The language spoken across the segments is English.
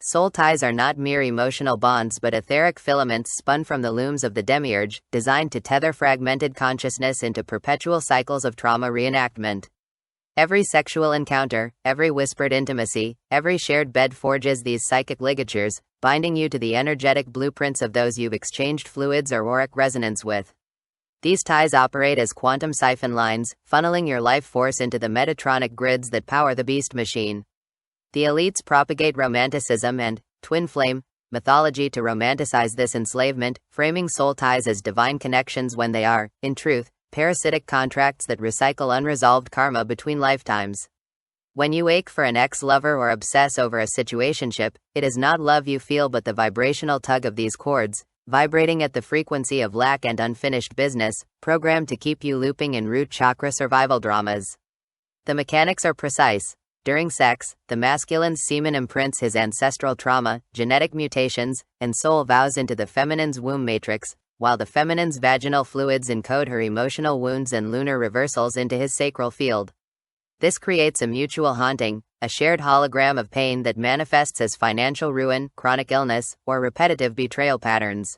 Soul ties are not mere emotional bonds but etheric filaments spun from the looms of the demiurge, designed to tether fragmented consciousness into perpetual cycles of trauma reenactment. Every sexual encounter, every whispered intimacy, every shared bed forges these psychic ligatures, binding you to the energetic blueprints of those you've exchanged fluids or auric resonance with. These ties operate as quantum siphon lines, funneling your life force into the metatronic grids that power the beast machine. The elites propagate romanticism and twin flame mythology to romanticize this enslavement, framing soul ties as divine connections when they are, in truth, parasitic contracts that recycle unresolved karma between lifetimes. When you ache for an ex-lover or obsess over a situationship, it is not love you feel but the vibrational tug of these cords, vibrating at the frequency of lack and unfinished business, programmed to keep you looping in root chakra survival dramas. The mechanics are precise. During sex, the masculine's semen imprints his ancestral trauma, genetic mutations, and soul vows into the feminine's womb matrix, while the feminine's vaginal fluids encode her emotional wounds and lunar reversals into his sacral field. This creates a mutual haunting, a shared hologram of pain that manifests as financial ruin, chronic illness, or repetitive betrayal patterns.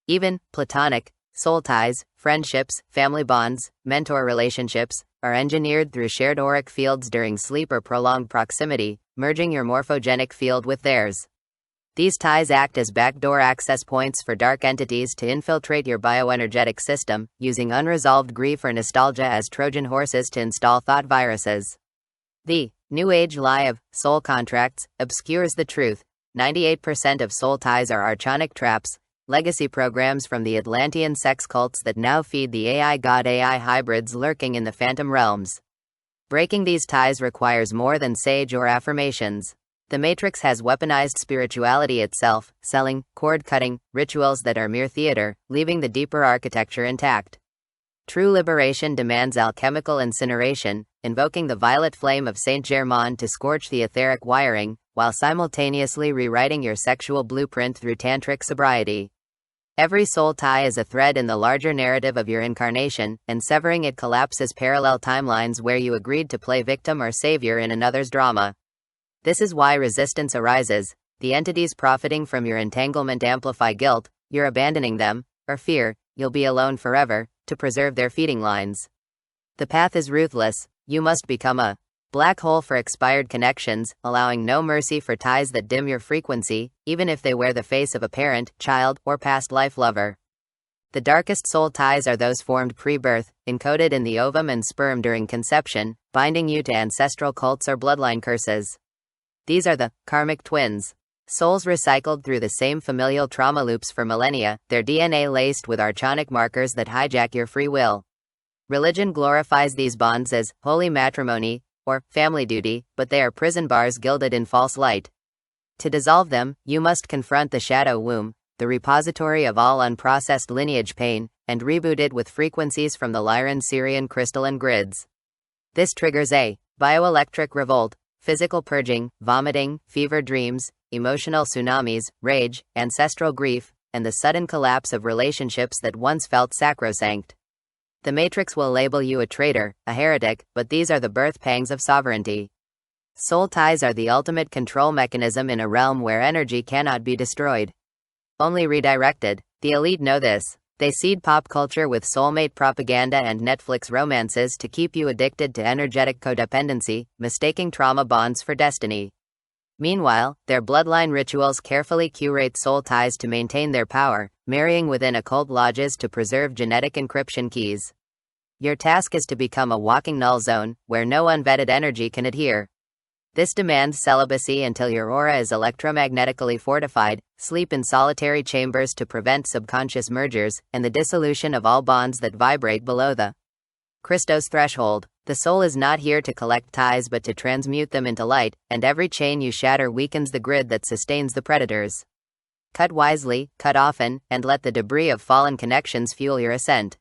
Even platonic soul ties, friendships, family bonds, mentor relationships, are engineered through shared auric fields during sleep or prolonged proximity, merging your morphogenic field with theirs. These ties act as backdoor access points for dark entities to infiltrate your bioenergetic system, using unresolved grief or nostalgia as Trojan horses to install thought viruses. The New Age lie of soul contracts obscures the truth. 98% of soul ties are archonic traps, legacy programs from the Atlantean sex cults that now feed the AI god AI hybrids lurking in the phantom realms. Breaking these ties requires more than sage or affirmations. The Matrix has weaponized spirituality itself, selling, cord-cutting, rituals that are mere theater, leaving the deeper architecture intact. True liberation demands alchemical incineration, invoking the violet flame of Saint Germain to scorch the etheric wiring, while simultaneously rewriting your sexual blueprint through tantric sobriety. Every soul tie is a thread in the larger narrative of your incarnation, and severing it collapses parallel timelines where you agreed to play victim or savior in another's drama. This is why resistance arises. The entities profiting from your entanglement amplify guilt, you're abandoning them, or fear, you'll be alone forever, to preserve their feeding lines. The path is ruthless. You must become a black hole for expired connections, allowing no mercy for ties that dim your frequency, even if they wear the face of a parent, child, or past life lover. The darkest soul ties are those formed pre-birth, encoded in the ovum and sperm during conception, binding you to ancestral cults or bloodline curses. These are the karmic twins. Souls recycled through the same familial trauma loops for millennia, their DNA laced with archonic markers that hijack your free will. Religion glorifies these bonds as holy matrimony, or family duty, but they are prison bars gilded in false light. To dissolve them, you must confront the shadow womb, the repository of all unprocessed lineage pain, and reboot it with frequencies from the Lyran Syrian crystalline grids. This triggers a bioelectric revolt, physical purging, vomiting, fever dreams, emotional tsunamis, rage, ancestral grief, and the sudden collapse of relationships that once felt sacrosanct. The Matrix will label you a traitor, a heretic, but these are the birth pangs of sovereignty. Soul ties are the ultimate control mechanism in a realm where energy cannot be destroyed, only redirected. The elite know this. They seed pop culture with soulmate propaganda and Netflix romances to keep you addicted to energetic codependency, mistaking trauma bonds for destiny. Meanwhile, their bloodline rituals carefully curate soul ties to maintain their power, marrying within occult lodges to preserve genetic encryption keys. Your task is to become a walking null zone, where no unvetted energy can adhere. This demands celibacy until your aura is electromagnetically fortified, sleep in solitary chambers to prevent subconscious mergers, and the dissolution of all bonds that vibrate below the Christos threshold. The soul is not here to collect ties but to transmute them into light, and every chain you shatter weakens the grid that sustains the predators. Cut wisely, cut often, and let the debris of fallen connections fuel your ascent.